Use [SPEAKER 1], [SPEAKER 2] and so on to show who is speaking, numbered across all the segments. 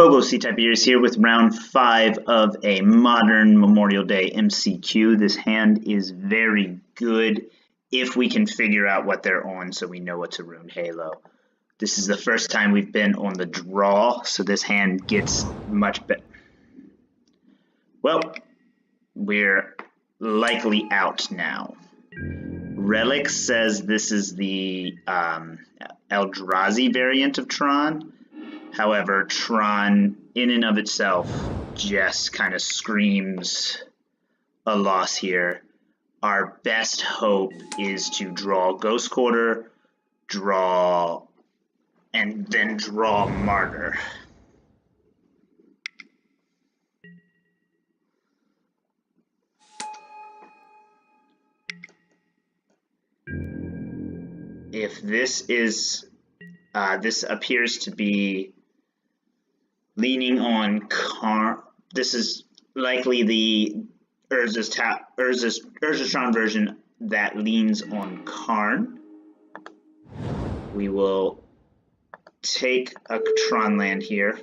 [SPEAKER 1] Pogo C-Type here with round 5 of a modern Memorial Day MCQ. This hand is very good if we can figure out what they're on so we know what's a Runed Halo. This is the first time we've been on the draw, so this hand gets much better. Well, we're likely out now. Relic says this is the Eldrazi variant of Tron. However, Tron, in and of itself, just kind of screams a loss here. Our best hope is to draw Ghost Quarter, and then draw Martyr. If this is, this appears to be leaning on Karn. This is likely the Urza's Tron version that leans on Karn. We will take a Tron land here.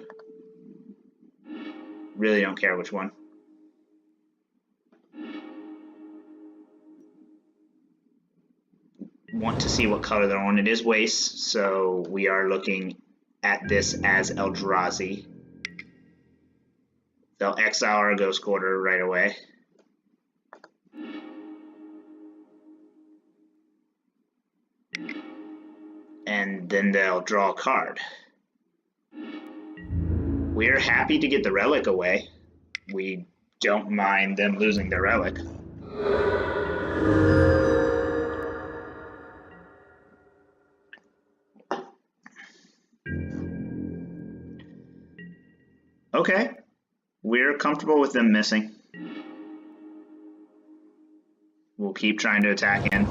[SPEAKER 1] Really don't care which one. Want to see what color they're on. It is waste, so we are looking at this as Eldrazi. They'll exile our Ghost Quarter right away. And then they'll draw a card. We're happy to get the Relic away. We don't mind them losing their Relic. Okay. We're comfortable with them missing. We'll keep trying to attack in.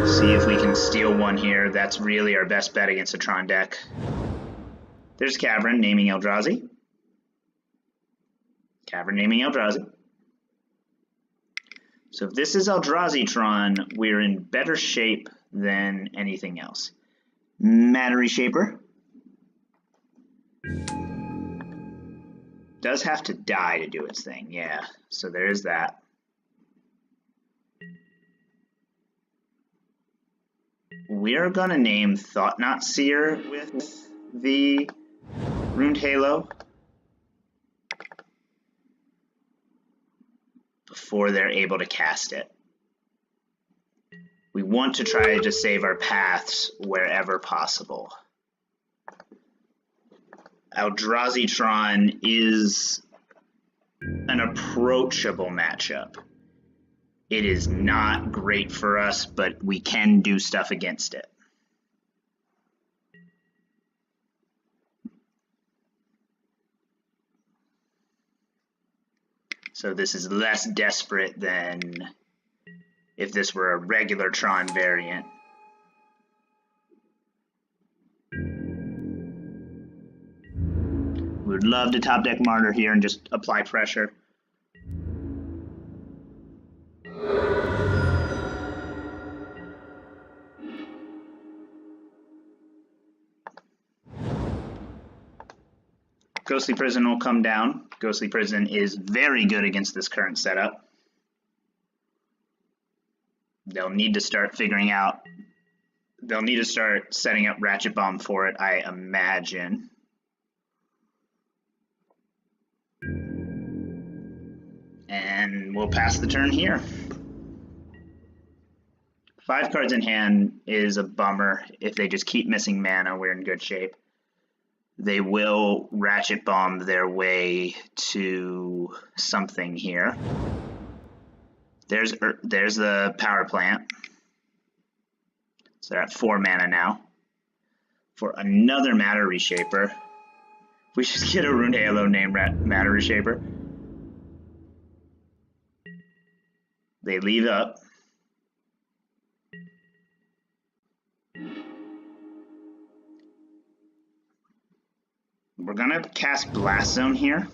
[SPEAKER 1] See if we can steal one here. That's really our best bet against a Tron deck. There's Cavern naming Eldrazi. Cavern naming Eldrazi. So if this is Eldrazi Tron, we're in better shape than anything else. Matter Reshaper does have to die to do its thing, yeah, so there is that. We're gonna name Thought-Knot Seer with the Runed Halo before they're able to cast it. We want to try to save our paths wherever possible. Eldrazi Tron is an approachable matchup. It is not great for us, but we can do stuff against it. So this is less desperate than if this were a regular Tron variant. We would love to top deck Martyr here and just apply pressure. Ghostly Prison will come down. Ghostly Prison is very good against this current setup. They'll need to start figuring out, they'll need to start setting up Ratchet Bomb for it, I imagine. And we'll pass the turn here. 5 cards in hand is a bummer. If they just keep missing mana, we're in good shape. They will Ratchet Bomb their way to something here. There's the power plant. So they're at 4 mana now. For another Matter Reshaper. We just get a Runed Halo named Matter Reshaper. They leave up. We're gonna cast Blast Zone here.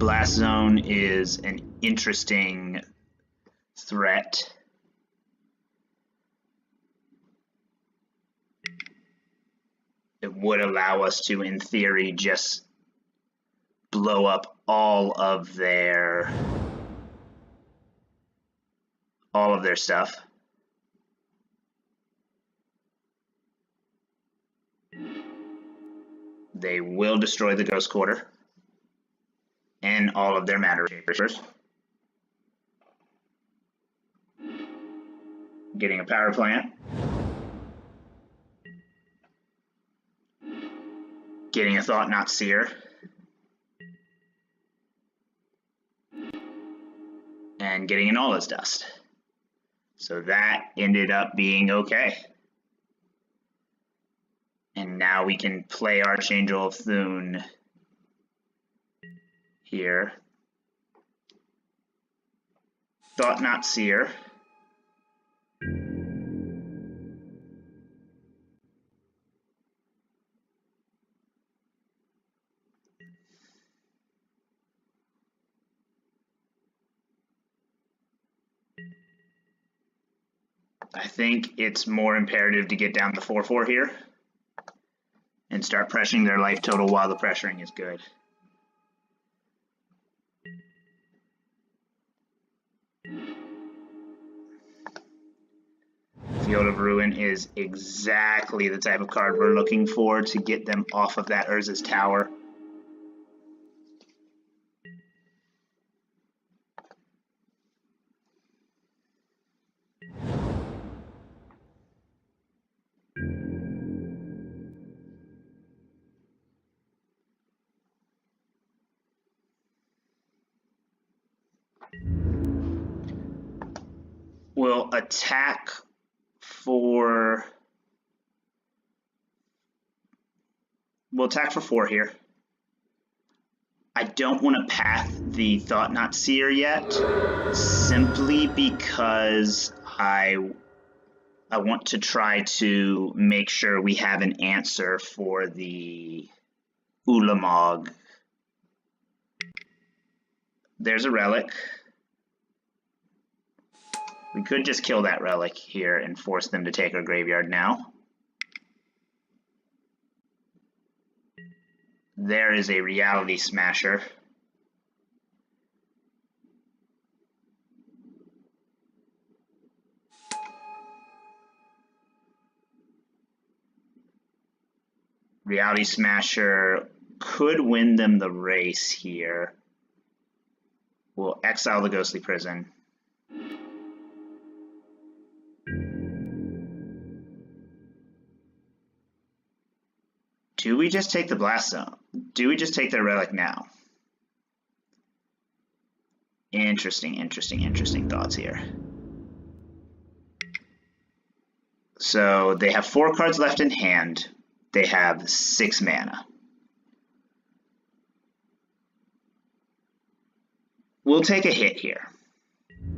[SPEAKER 1] Blast Zone is an interesting threat. It would allow us to, in theory, just blow up all of their stuff. They will destroy the Ghost Quarter and all of their Matter Shapers. Getting a power plant. Getting a Thought Not Seer. And getting an All Is Dust. So that ended up being okay. And now we can play Archangel of Thune here. Thought Not Seer. I think it's more imperative to get down to 4/4 here and start pressuring their life total while the pressuring is good. Field of Ruin is exactly the type of card we're looking for to get them off of that Urza's Tower. We'll attack for 4 here. I don't want to path the Thought Not Seer yet, simply because I want to try to make sure we have an answer for the Ulamog. There's a relic. We could just kill that relic here and force them to take our graveyard now. There is a Reality Smasher. Reality Smasher could win them the race here. We'll exile the Ghostly Prison. Do we just take the Blast Zone? Do we just take their relic now? Interesting thoughts here. So they have 4 cards left in hand. They have 6 mana. We'll take a hit here,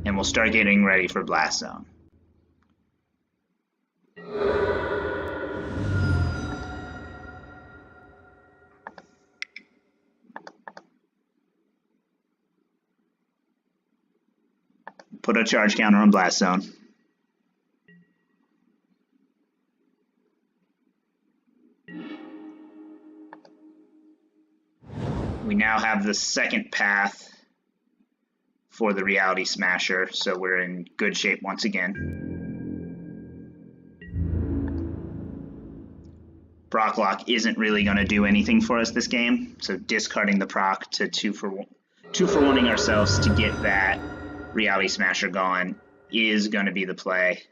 [SPEAKER 1] and we'll start getting ready for Blast Zone. Put a charge counter on Blast Zone. We now have the second path for the Reality Smasher, so we're in good shape once again. Proc Lock isn't really going to do anything for us this game, so discarding the proc to 2 for 1ing ourselves to get that Reality Smasher gone is going to be the play.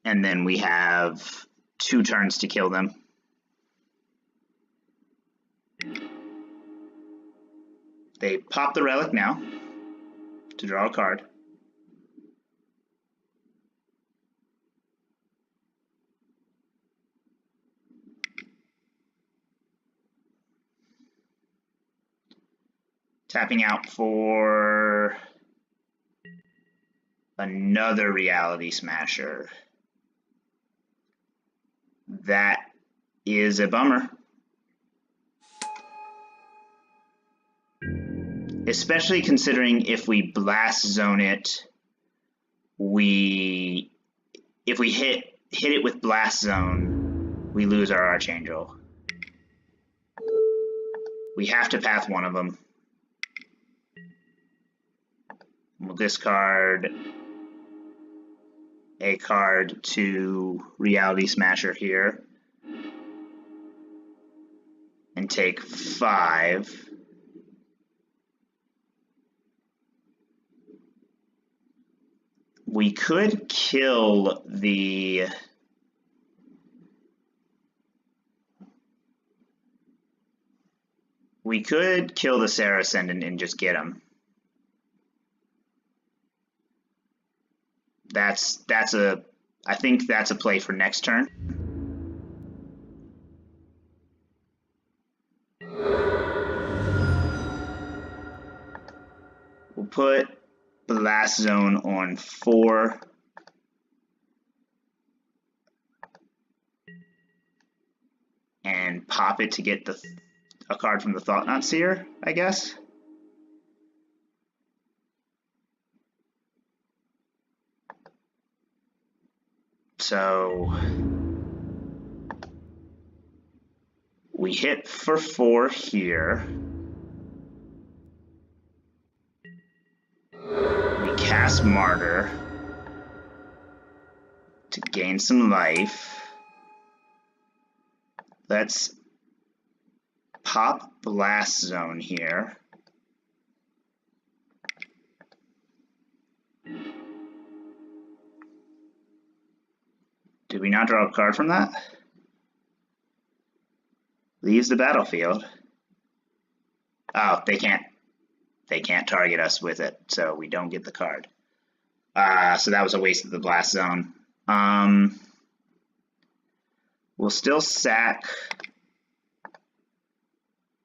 [SPEAKER 1] And then we have 2 turns to kill them. They pop the relic now to draw a card. Tapping out for another Reality Smasher. That is a bummer. Especially considering if we blast zone it, if we hit it with blast zone, we lose our Archangel. We have to path one of them. We'll discard a card to Reality Smasher here and take 5. We could kill the Serra Ascendant and just get him. I think that's a play for next turn. We'll put Blast Zone on 4. And pop it to get a card from the Thought-Knot Seer, I guess. So we hit for 4 here. We cast Martyr to gain some life. Let's pop Blast Zone here. Did we not draw a card from that? Leaves the battlefield. Oh, they can't target us with it, so we don't get the card. So that was a waste of the Blast Zone. We'll still sack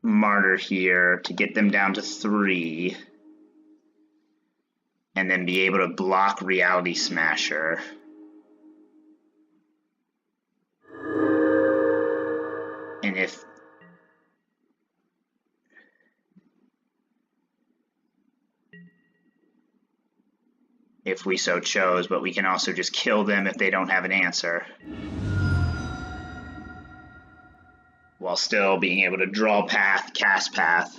[SPEAKER 1] Martyr here to get them down to 3. And then be able to block Reality Smasher. And if we so chose, but we can also just kill them if they don't have an answer. While still being able to draw path, cast path.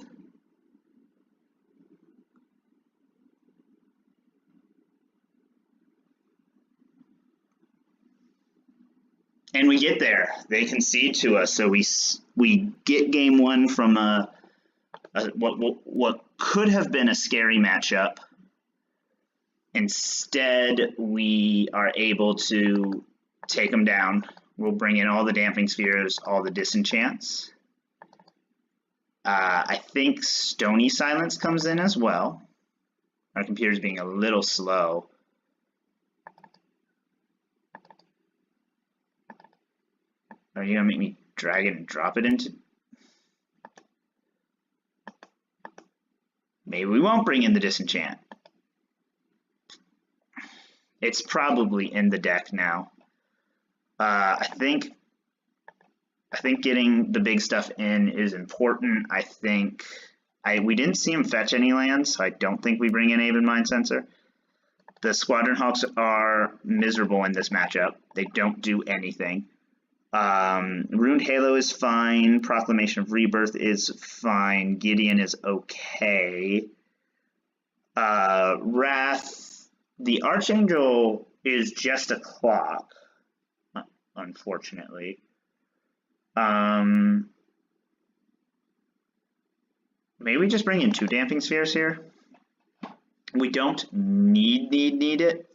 [SPEAKER 1] And we get there. They concede to us, so we get game 1 from what could have been a scary matchup. Instead, we are able to take them down. We'll bring in all the Damping Spheres, all the Disenchants. I think Stony Silence comes in as well. Our computer's being a little slow. Are you gonna make me drag it and drop it into? Maybe we won't bring in the Disenchant. It's probably in the deck now. I think getting the big stuff in is important. We didn't see him fetch any lands, so I don't think we bring in Aven Mindcensor. The Squadron Hawks are miserable in this matchup. They don't do anything. Runed Halo is fine. Proclamation of Rebirth is fine. Gideon is okay. Wrath, the Archangel is just a clock, unfortunately. Maybe we just bring in 2 Damping Spheres here. We don't need it,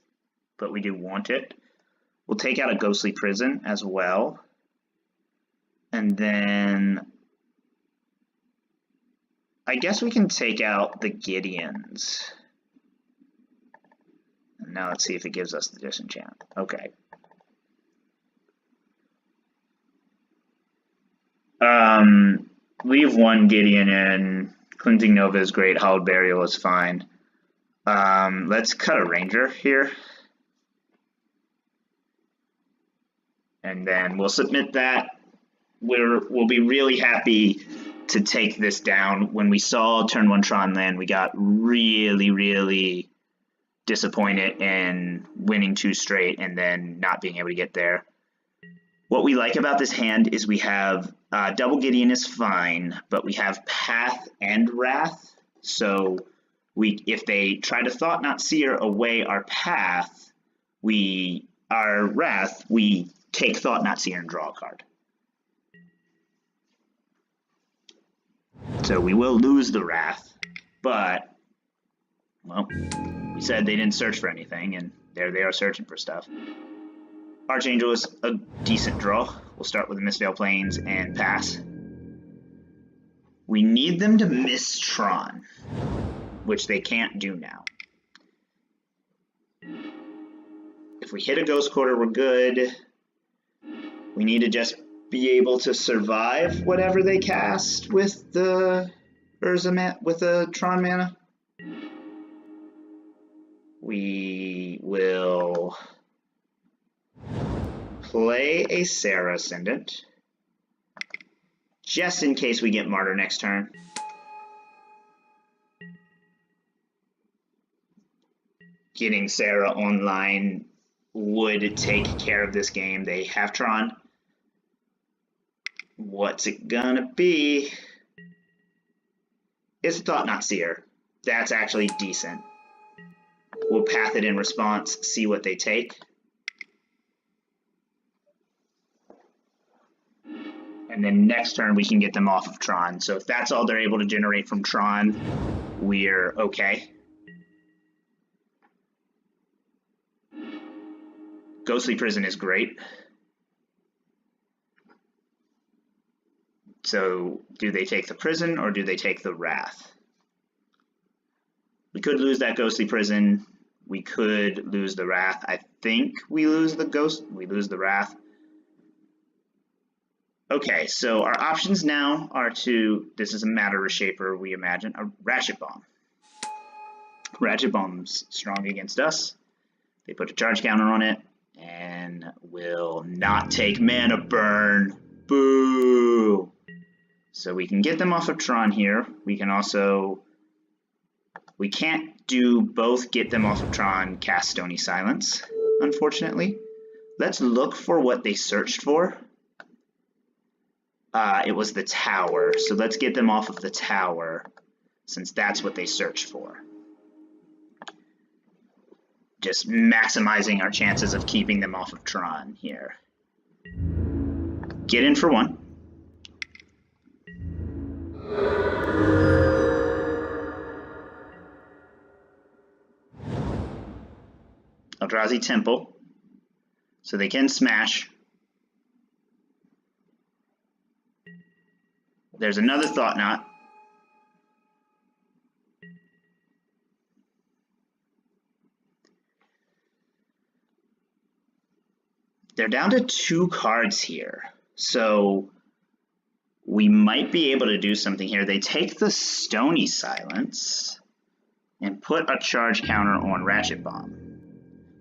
[SPEAKER 1] but we do want it. We'll take out a Ghostly Prison as well. And then I guess we can take out the Gideons. And now let's see if it gives us the Disenchant. Okay. Leave 1 Gideon in. Cleansing Nova is great. Hallowed Burial is fine. Let's cut a Ranger here. And then we'll submit that. We'll be really happy to take this down. When we saw turn 1 Tron land, we got really, really disappointed in winning 2 straight and then not being able to get there. What we like about this hand is we have double Gideon is fine, but we have Path and Wrath. So if they try to Thought Knot Seer away our Path, our Wrath, we take Thought Knot Seer and draw a card. So we will lose the Wrath, but, well, we said they didn't search for anything, and there they are searching for stuff. Archangel is a decent draw. We'll start with the Mistveil Plains and pass. We need them to miss Tron, which they can't do now. If we hit a Ghost Quarter, we're good. We need to just be able to survive whatever they cast with the Tron mana. We will play a Serra Ascendant, just in case we get Martyr next turn. Getting Serra online would take care of this game. They have Tron. What's it gonna be? It's a Thought Knot Seer. That's actually decent. We'll path it in response, see what they take. And then next turn we can get them off of Tron. So if that's all they're able to generate from Tron, we're okay. Ghostly Prison is great. So do they take the Prison or do they take the Wrath? We could lose that Ghostly Prison. We could lose the Wrath. I think we lose the Wrath. Okay, so our options now are to, this is a Matter Reshaper, we imagine, a Ratchet Bomb. Ratchet Bomb's strong against us. They put a charge counter on it and will not take mana burn. Boo! So we can get them off of Tron here. We can also, we can't do both get them off of Tron, cast Stony Silence, unfortunately. Let's look for what they searched for. It was the tower, so let's get them off of the tower, since that's what they searched for. Just maximizing our chances of keeping them off of Tron here. Get in for 1. Eldrazi Temple, so they can smash. There's another Thought Knot. They're down to 2 cards here, so we might be able to do something here. They take the Stony Silence and put a charge counter on Ratchet Bomb.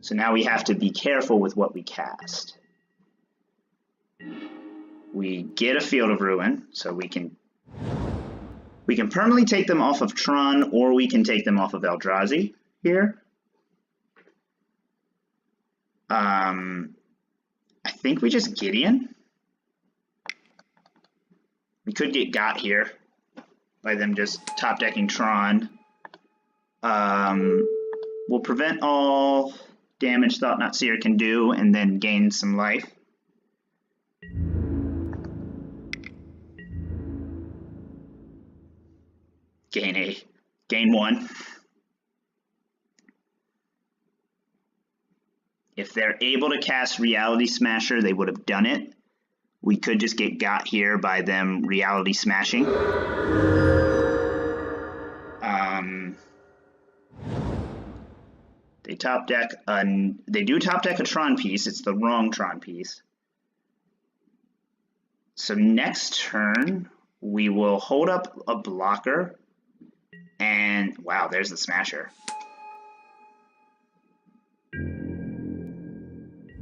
[SPEAKER 1] So now we have to be careful with what we cast. We get a Field of Ruin, so we can permanently take them off of Tron, or we can take them off of Eldrazi here. I think we just Gideon. We could get got here by them just top decking Tron. We'll prevent all damage Thought Knot Seer can do, and then gain some life. Gain 1. If they're able to cast Reality Smasher, they would have done it. We could just get got here by them Reality Smashing. They top deck they do top deck a Tron piece. It's the wrong Tron piece. So next turn we will hold up a blocker, and wow, there's the Smasher.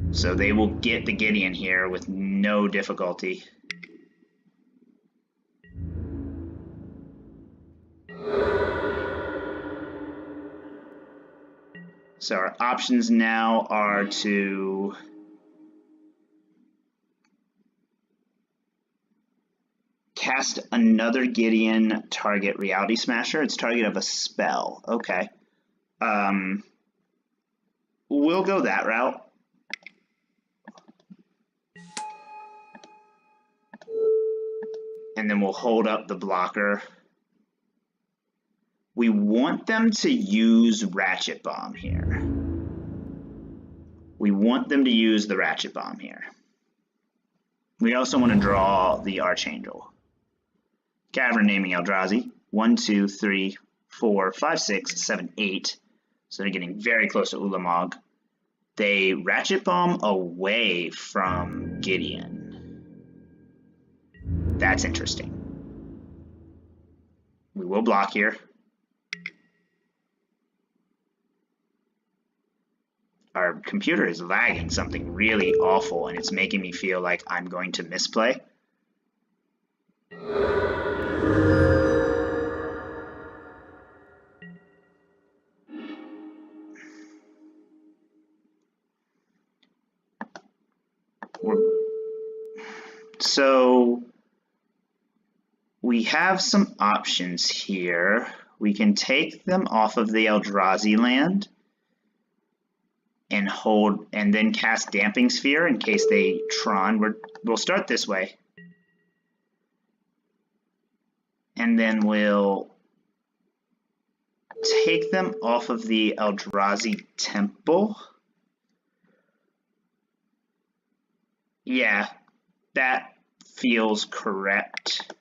[SPEAKER 1] So they will get the Gideon here with no difficulty. So our options now are to cast another Gideon, target Reality Smasher. It's target of a spell. Okay. We'll go that route. And then we'll hold up the blocker. We want them to use Ratchet Bomb here. We want them to use the Ratchet Bomb here. We also want to draw the Archangel. Cavern naming Eldrazi. 1, 2, 3, 4, 5, 6, 7, 8. So they're getting very close to Ulamog. They Ratchet Bomb away from Gideon. That's interesting. We will block here. Our computer is lagging something really awful, and it's making me feel like I'm going to misplay. So we have some options here. We can take them off of the Eldrazi land and hold, and then cast Damping Sphere in case they Tron. We'll start this way. And then we'll take them off of the Eldrazi Temple. Yeah, that feels correct.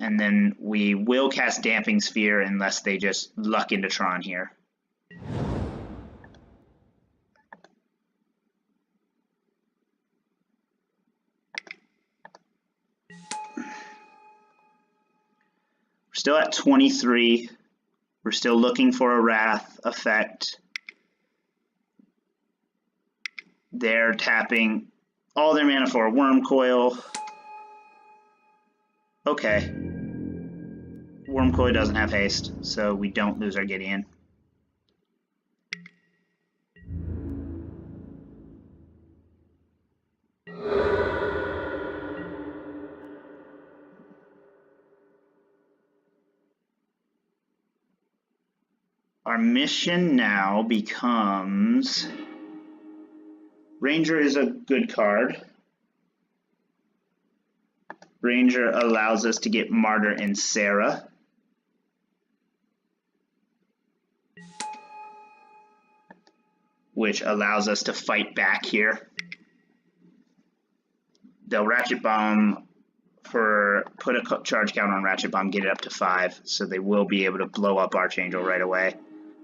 [SPEAKER 1] And then we will cast Damping Sphere unless they just luck into Tron here. We're still at 23. We're still looking for a Wrath effect. They're tapping all their mana for a Wormcoil. Okay. Wormcoil doesn't have haste, so we don't lose our Gideon. Our mission now becomes... Ranger is a good card. Ranger allows us to get Martyr and Serra. Which allows us to fight back here. They'll Ratchet Bomb for put a charge count on Ratchet Bomb, get it up to 5, so they will be able to blow up Archangel right away.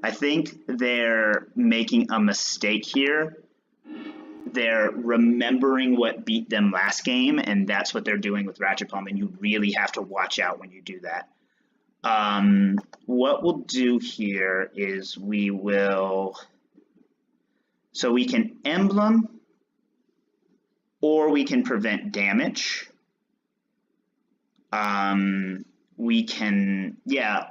[SPEAKER 1] I think they're making a mistake here. They're remembering what beat them last game, and that's what they're doing with Ratchet Bomb, and you really have to watch out when you do that. What we'll do here is we will... So we can Emblem, or we can prevent damage. We can, yeah,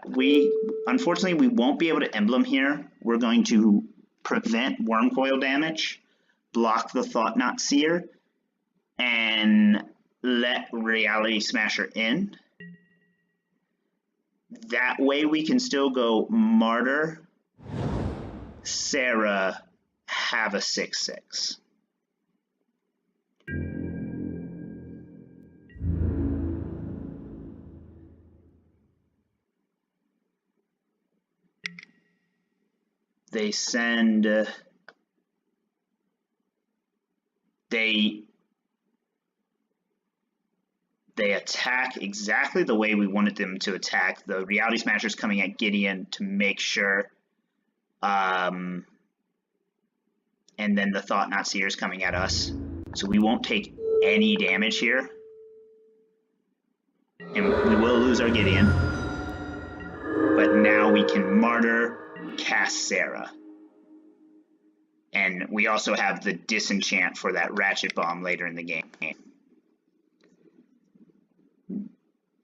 [SPEAKER 1] unfortunately we won't be able to Emblem here. We're going to prevent Wormcoil damage, block the Thought-Knot Seer, and let Reality Smasher in. That way we can still go Martyr, Serra, have a 6/6. They send, they attack exactly the way we wanted them to attack. The Reality Smasher's coming at Gideon to make sure, and then the Thought-Knot Seer is coming at us. So we won't take any damage here. And we will lose our Gideon. But now we can Martyr, cast Serra. And we also have the Disenchant for that Ratchet Bomb later in the game.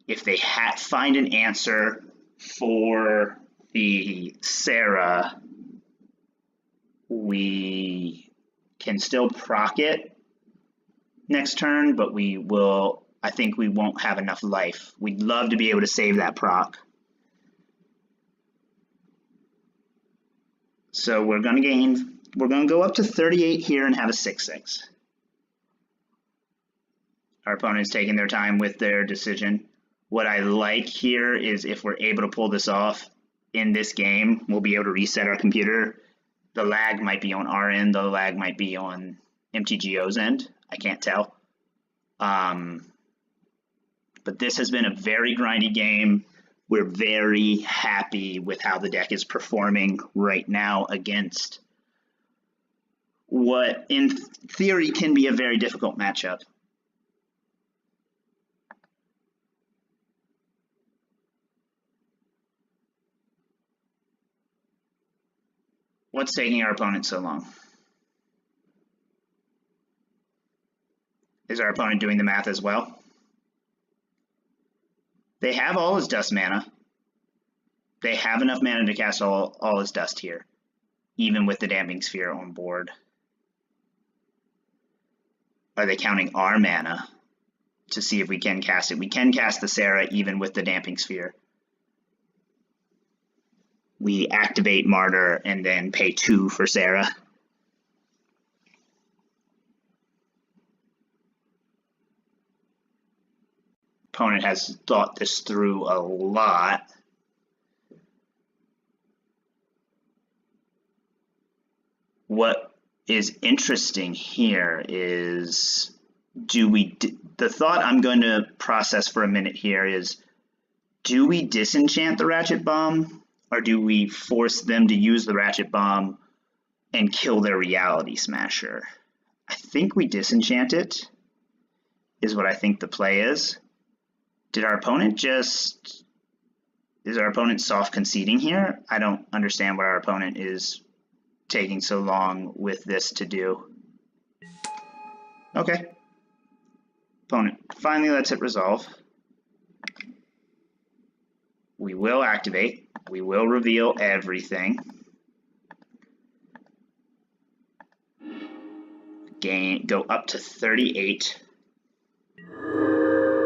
[SPEAKER 1] If they find an answer for the Serra, we can still proc it next turn, but I think we won't have enough life. We'd love to be able to save that proc. So we're going to go up to 38 here and have a 6/6. Our opponent's taking their time with their decision. What I like here is if we're able to pull this off in this game, we'll be able to reset our computer. The lag might be on our end, the lag might be on MTGO's end. I can't tell. But this has been a very grindy game. We're very happy with how the deck is performing right now against what in theory can be a very difficult matchup. What's taking our opponent so long? Is our opponent doing the math as well? They have all his dust mana. They have enough mana to cast all his dust here, even with the Damping Sphere on board. Are they counting our mana to see if we can cast it? We can cast the Serra even with the Damping Sphere. We activate Martyr and then pay 2 for Serra. Opponent has thought this through a lot. What is interesting here is, the thought I'm going to process for a minute here is, do we disenchant the Ratchet Bomb, or do we force them to use the Ratchet Bomb and kill their Reality Smasher? I think we disenchant it, is what I think the play is. Is our opponent soft conceding here? I don't understand what our opponent is taking so long with this to do. Okay. Opponent finally lets it resolve. We will activate. We will reveal everything. Go up to 38.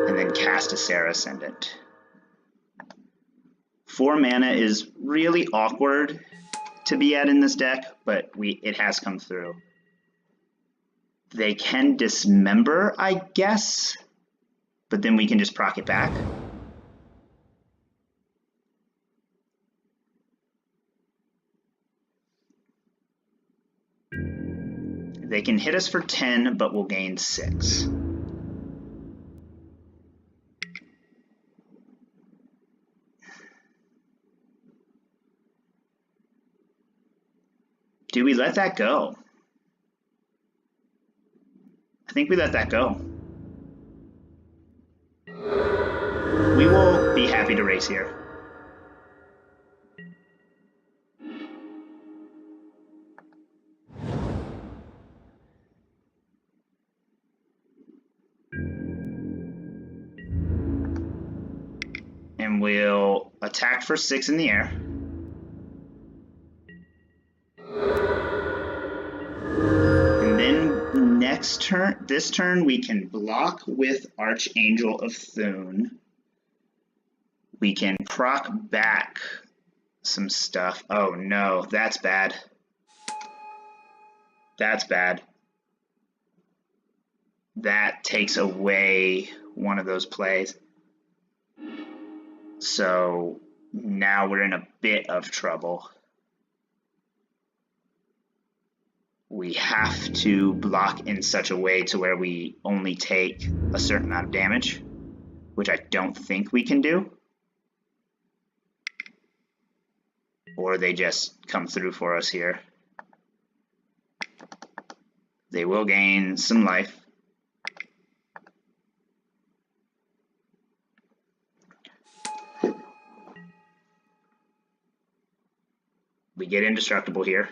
[SPEAKER 1] And then cast a Serra Ascendant. 4 mana is really awkward to be at in this deck, but it has come through. They can dismember, I guess, but then we can just proc it back. They can hit us for 10, but we'll gain 6. Do we let that go? I think we let that go. We will be happy to race here. And we'll attack for 6 in the air. This turn we can block with Archangel of Thune. We can proc back some stuff. Oh no, that's bad. That's bad. That takes away one of those plays. So now we're in a bit of trouble. We have to block in such a way to where we only take a certain amount of damage, which I don't think we can do. Or they just come through for us here. They will gain some life. We get indestructible here.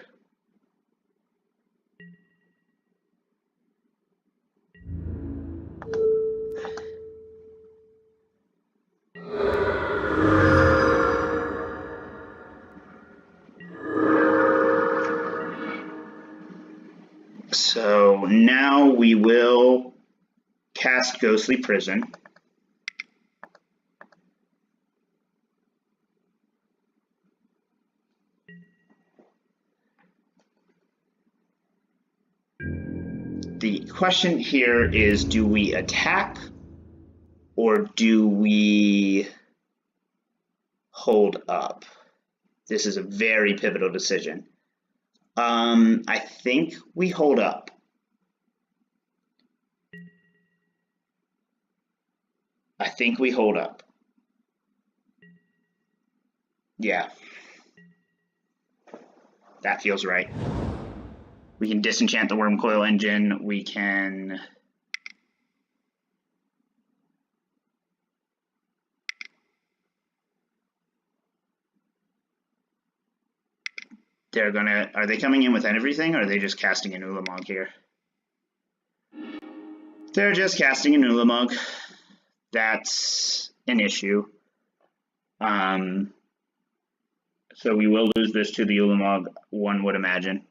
[SPEAKER 1] So now we will cast Ghostly Prison. The question here is, do we attack or do we hold up? This is a very pivotal decision. I think we hold up. I think we hold up. Yeah. That feels right. We can disenchant the Wormcoil Engine. We can... They're gonna... Are they coming in with everything, or are they just casting an Ulamog here? They're just casting an Ulamog. That's an issue. So we will lose this to the Ulamog, one would imagine.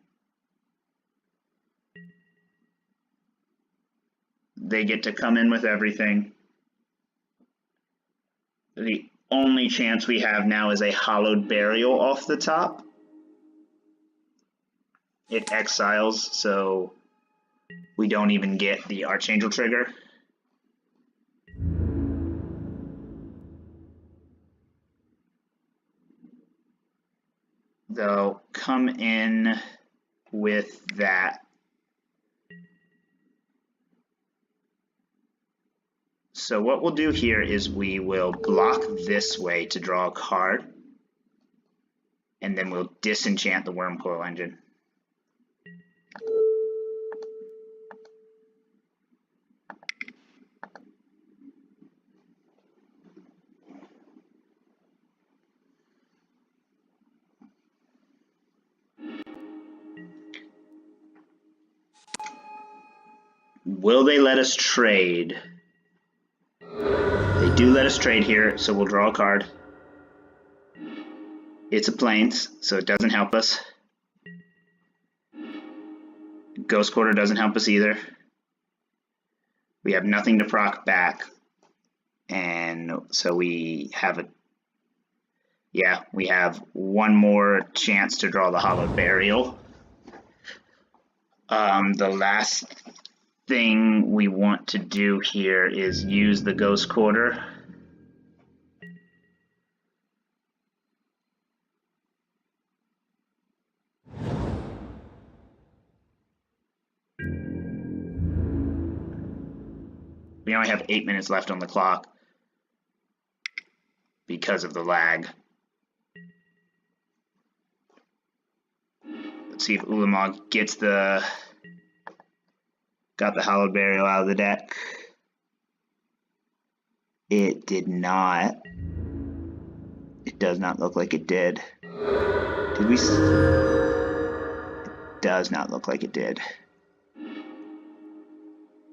[SPEAKER 1] They get to come in with everything. The only chance we have now is a Hallowed Burial off the top. It exiles, so we don't even get the Archangel trigger. They'll come in with that. So what we'll do here is we will block this way to draw a card, and then we'll disenchant the Wormcoil Engine. Will they let us trade? They do let us trade here, so we'll draw a card. It's a Plains, so it doesn't help us. Ghost Quarter doesn't help us either. We have nothing to proc back. And so we have a... Yeah, we have one more chance to draw the Hallowed Burial. The last thing we want to do here is use the Ghost Quarter. We only have 8 minutes left on the clock because of the lag. Let's see if Ulamog gets the... Got the Hallowed Burial out of the deck. It did not. It does not look like it did. Did we? It does not look like it did.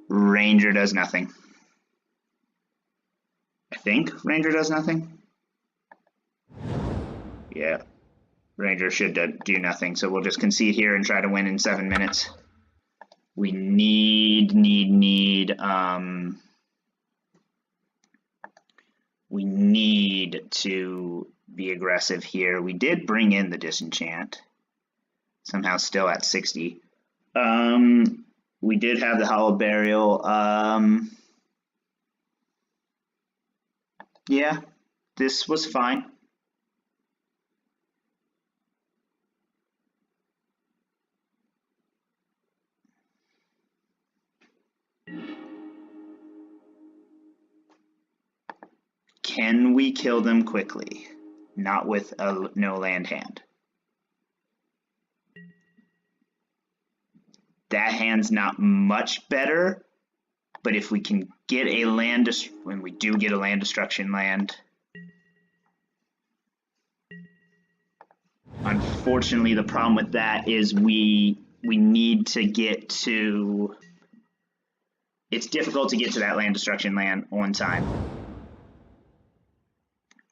[SPEAKER 1] Ranger does nothing. I think Ranger does nothing. Yeah. Ranger should do nothing, so we'll just concede here and try to win in 7 minutes. We need to be aggressive here. We did bring in the Disenchant. Somehow still at 60. We did have the Hallowed Burial. Yeah, this was fine. Can we kill them quickly? Not with a no land hand. That hand's not much better, but if we can get a land, when we do get a land destruction land, unfortunately the problem with that is we need to get to, it's difficult to get to that land destruction land on time.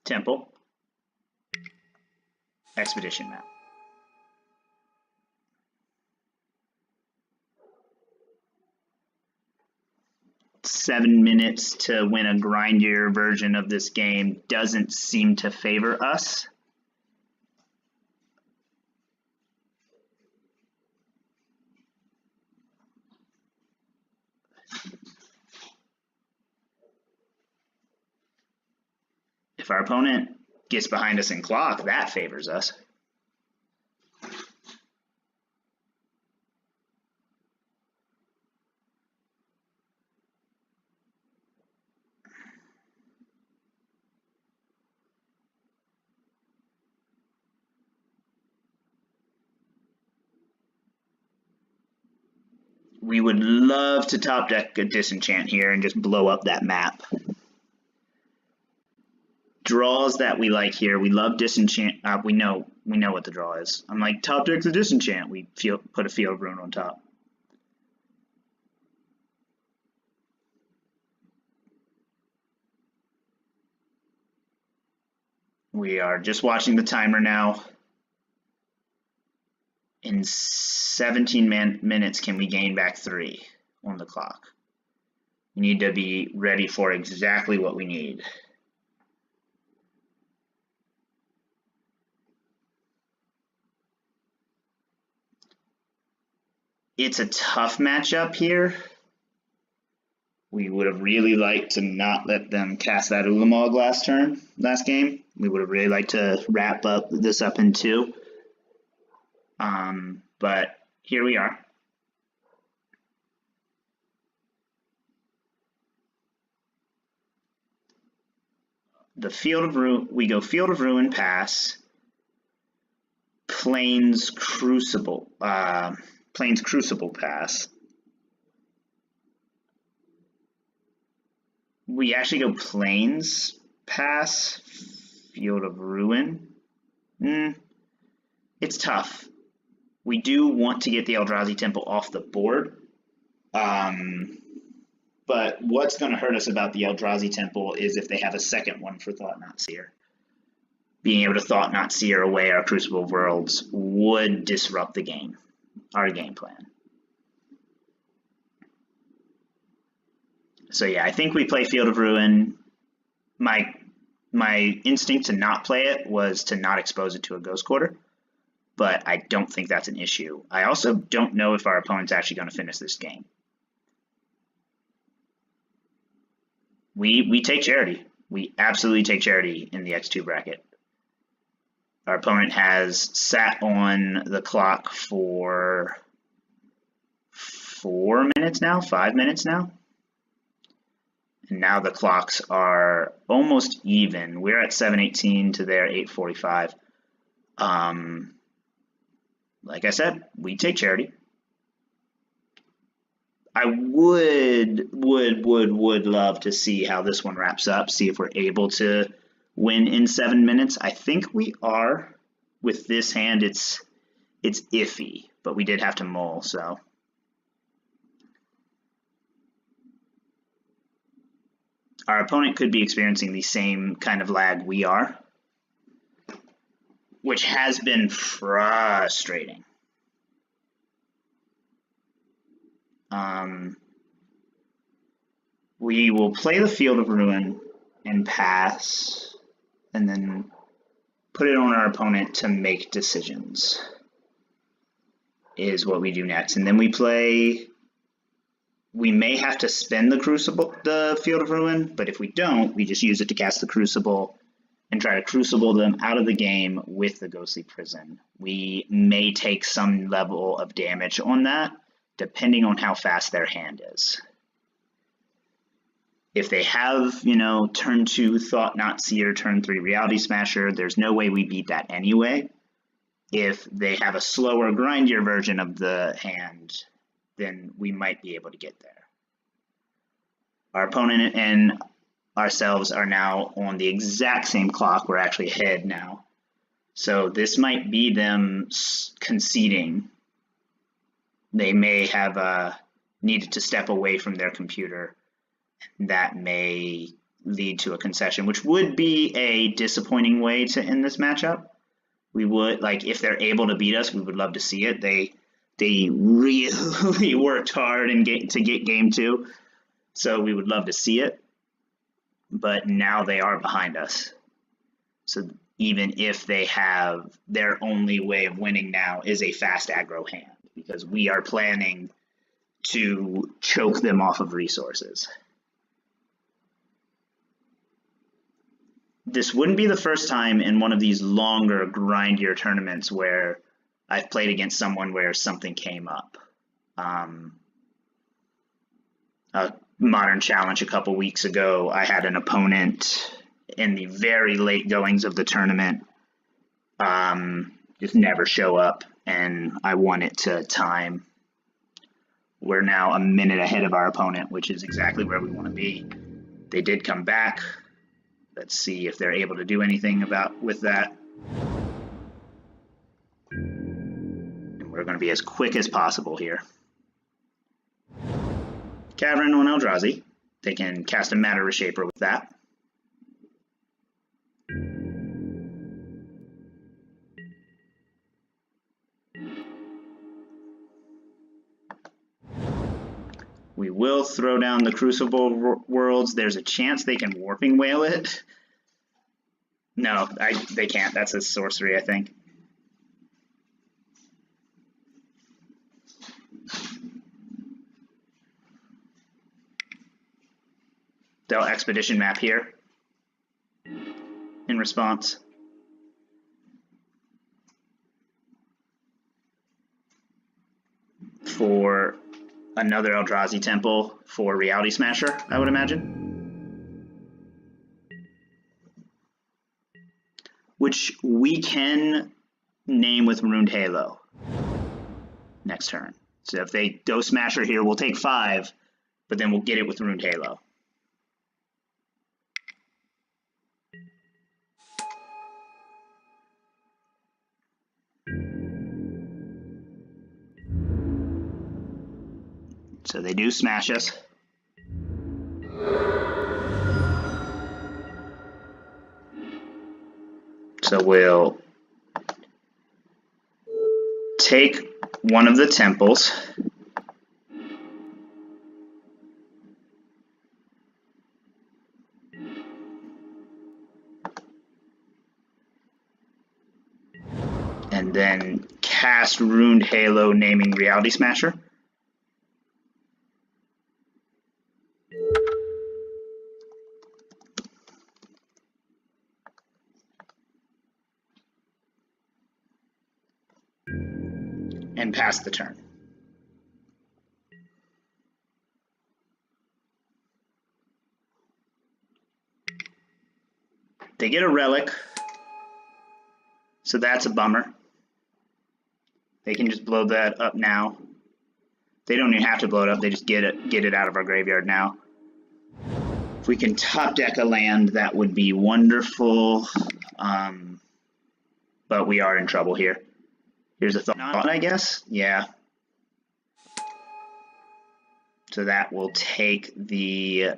[SPEAKER 1] Temple. Expedition map. 7 minutes to win a grindier version of this game doesn't seem to favor us. If our opponent gets behind us in clock, that favors us. We would love to top deck a Disenchant here and just blow up that map. Draws that we like here. We love Disenchant. We know what the draw is. I'm like, top deck's a Disenchant. We put a Field of Ruin on top. We are just watching the timer now. In 17 minutes, can we gain back 3 on the clock? We need to be ready for exactly what we need. It's a tough matchup here. We would have really liked to not let them cast that Ulamog last game. We would have really liked to wrap this up in 2. But here we are. The Field of Ruin, we go Field of Ruin pass, Plains Crucible pass. We actually go Plains pass, Field of Ruin. It's tough. We do want to get the Eldrazi Temple off the board. But what's going to hurt us about the Eldrazi Temple is if they have a second one for Thought-Knot Seer. Being able to Thought-Knot Seer away our Crucible of Worlds would disrupt the game, our game plan. So yeah, I think we play Field of Ruin. My instinct to not play it was to not expose it to a Ghost Quarter, but I don't think that's an issue. I also don't know if our opponent's actually going to finish this game. We take charity. We absolutely take charity in the X2 bracket. Our opponent has sat on the clock for 4 minutes now, 5 minutes now. And now the clocks are almost even. We're at 7:18 to their 8:45. Like I said, we take charity. I would love to see how this one wraps up, see if we're able to win in 7 minutes. I think we are. With this hand, it's iffy, but we did have to mull, so. Our opponent could be experiencing the same kind of lag we are, which has been frustrating. We will play the Field of Ruin and pass, and then put it on our opponent to make decisions, is what we do next. And then we play, we may have to spend the Field of Ruin, but if we don't, we just use it to cast the Crucible and try to Crucible them out of the game with the Ghostly Prison. We may take some level of damage on that, depending on how fast their hand is. If they have, turn 2 Thought-Knot Seer, turn 3 Reality Smasher, there's no way we beat that anyway. If they have a slower, grindier version of the hand, then we might be able to get there. Our opponent and ourselves are now on the exact same clock. We're actually ahead now. So this might be them conceding. They may have needed to step away from their computer. That may lead to a concession, which would be a disappointing way to end this matchup. We would, if they're able to beat us, we would love to see it. They really worked hard to get game 2. So we would love to see it, but now they are behind us. So even if they have their only way of winning now is a fast aggro hand, because we are planning to choke them off of resources. This wouldn't be the first time in one of these longer, grindier tournaments where I've played against someone where something came up. A Modern Challenge a couple weeks ago, I had an opponent in the very late goings of the tournament just never show up, and I won it to time. We're now a minute ahead of our opponent, which is exactly where we want to be. They did come back. Let's see if they're able to do anything with that. And we're going to be as quick as possible here. Cavern on Eldrazi. They can cast a Matter Reshaper with that. We will throw down the Crucible of Worlds. There's a chance they can Warping Wail it. No, they can't. That's a sorcery, I think. They'll Expedition Map here in response. For another Eldrazi Temple for Reality Smasher, I would imagine. Which we can name with Marooned Halo next turn. So if they go Smasher here, we'll take 5, but then we'll get it with Marooned Halo. So they do smash us. So we'll take one of the temples. And then cast Ruined Halo, naming Reality Smasher. And pass the turn. They get a relic, so that's a bummer. They can just blow that up now. They don't even have to blow it up, they just get it out of our graveyard now. If we can top deck a land, that would be wonderful. But we are in trouble here. Here's a thought, I guess. Yeah. So that will take the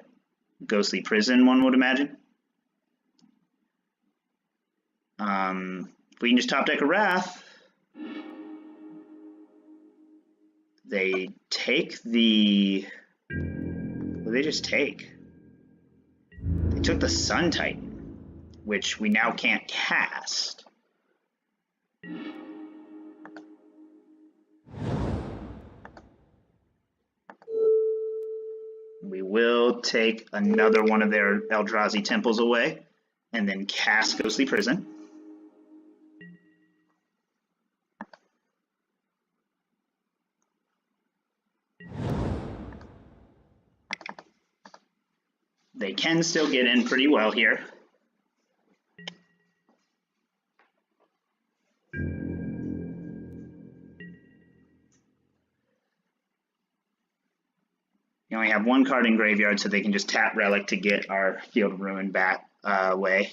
[SPEAKER 1] Ghostly Prison, one would imagine. If we can just top deck a Wrath, they take the... What do they just take? They took the Sun Titan, which we now can't cast. We will take another one of their Eldrazi temples away, and then cast Ghostly Prison. They can still get in pretty well here. You only have one card in graveyard, so they can just tap Relic to get our Field of Ruin back away.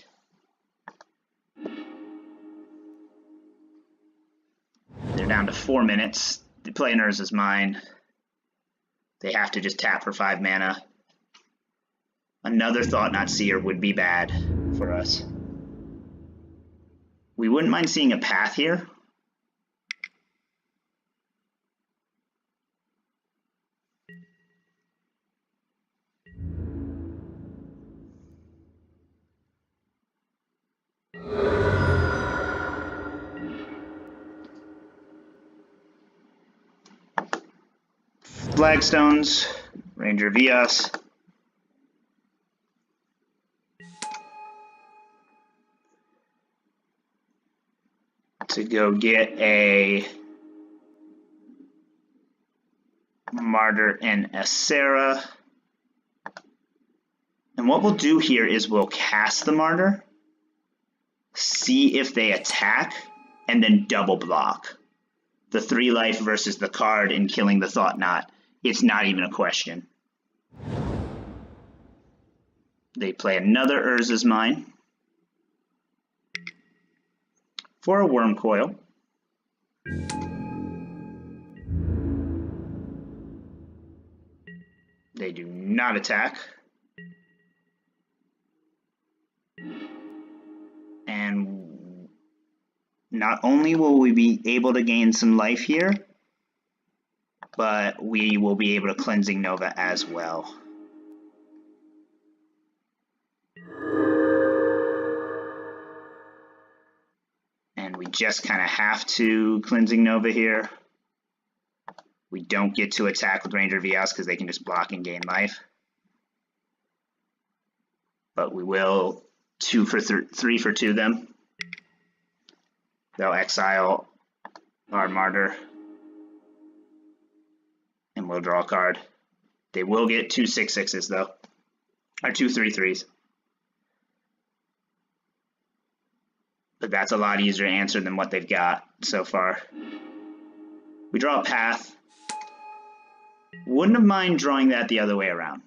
[SPEAKER 1] They're down to 4 minutes. The play Urza's Mine. They have to just tap for 5 mana. Another Thought-Knot Seer would be bad for us. We wouldn't mind seeing a path here. Flagstones, Ranger of Eos. To go get a Martyr and a Serra. And what we'll do here is we'll cast the Martyr, see if they attack, and then double block. The 3 life versus the card and killing the Thought Knot. It's not even a question. They play another Urza's Mine for a Worm Coil. They do not attack. And not only will we be able to gain some life here, but we will be able to Cleansing Nova as well. And we just kind of have to Cleansing Nova here. We don't get to attack with Ranger of Eos because they can just block and gain life. But we will 3 for 2 them. They'll exile our Martyr. And we'll draw a card. They will get 2 6/6s though. Or 2 3/3s. But that's a lot easier to answer than what they've got so far. We draw a Path. Wouldn't have mind drawing that the other way around.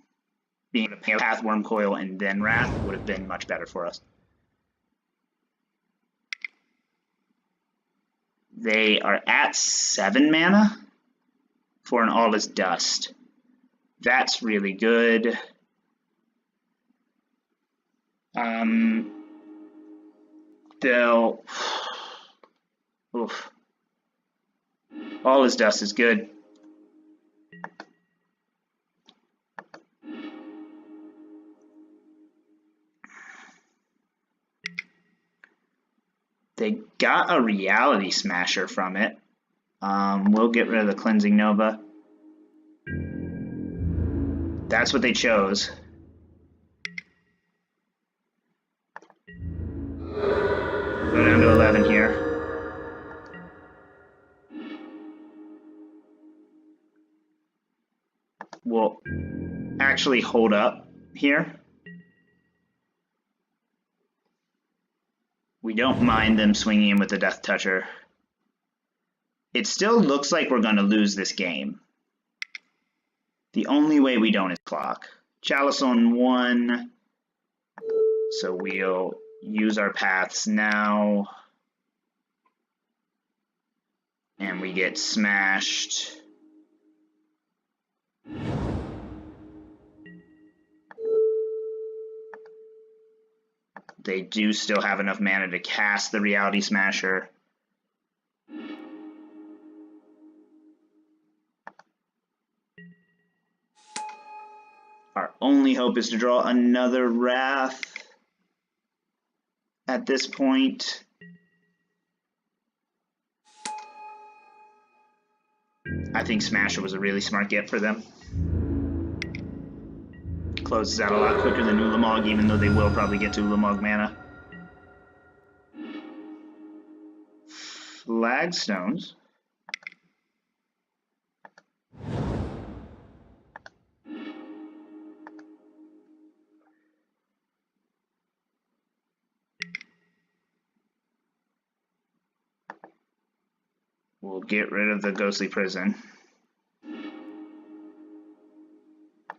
[SPEAKER 1] Being able to pay a Path, Worm Coil, and then Wrath would have been much better for us. They are at 7 mana for an All Is Dust. That's really good. They'll... Oof. All Is Dust is good. They got a Reality Smasher from it. We'll get rid of the Cleansing Nova. That's what they chose. Go down to 11 here. We'll actually hold up here. We don't mind them swinging in with the Death Toucher. It still looks like we're going to lose this game. The only way we don't is clock. Chalice on 1. So we'll use our paths now. And we get smashed. They do still have enough mana to cast the Reality Smasher. Our only hope is to draw another Wrath at this point. I think Smasher was a really smart get for them. Closes out a lot quicker than Ulamog, even though they will probably get to Ulamog mana. Flagstones. We'll get rid of the Ghostly Prison.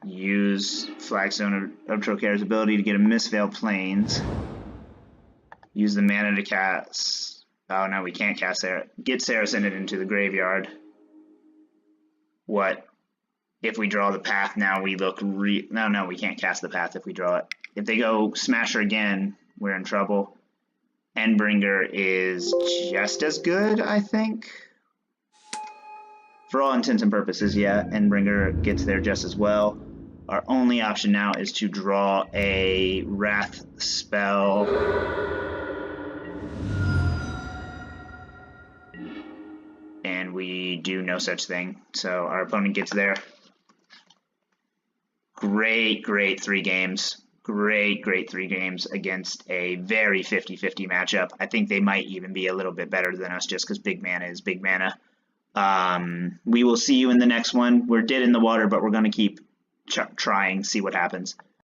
[SPEAKER 1] Use Flagstone of Trokair's ability to get a Mistveil Plains. Use the mana to cast... Oh no, we can't cast Serra. Get Serra Ascendant into the graveyard. What? If we draw the path now, we look No, we can't cast the path if we draw it. If they go Smasher again, we're in trouble. Endbringer is just as good, I think. For all intents and purposes, yeah, Endbringer gets there just as well. Our only option now is to draw a Wrath spell. And we do no such thing. So our opponent gets there. Great 3 games. Great 3 games against a very 50-50 matchup. I think they might even be a little bit better than us just because big mana is big mana. We will see you in the next one. We're dead in the water, but we're going to keep trying, see what happens.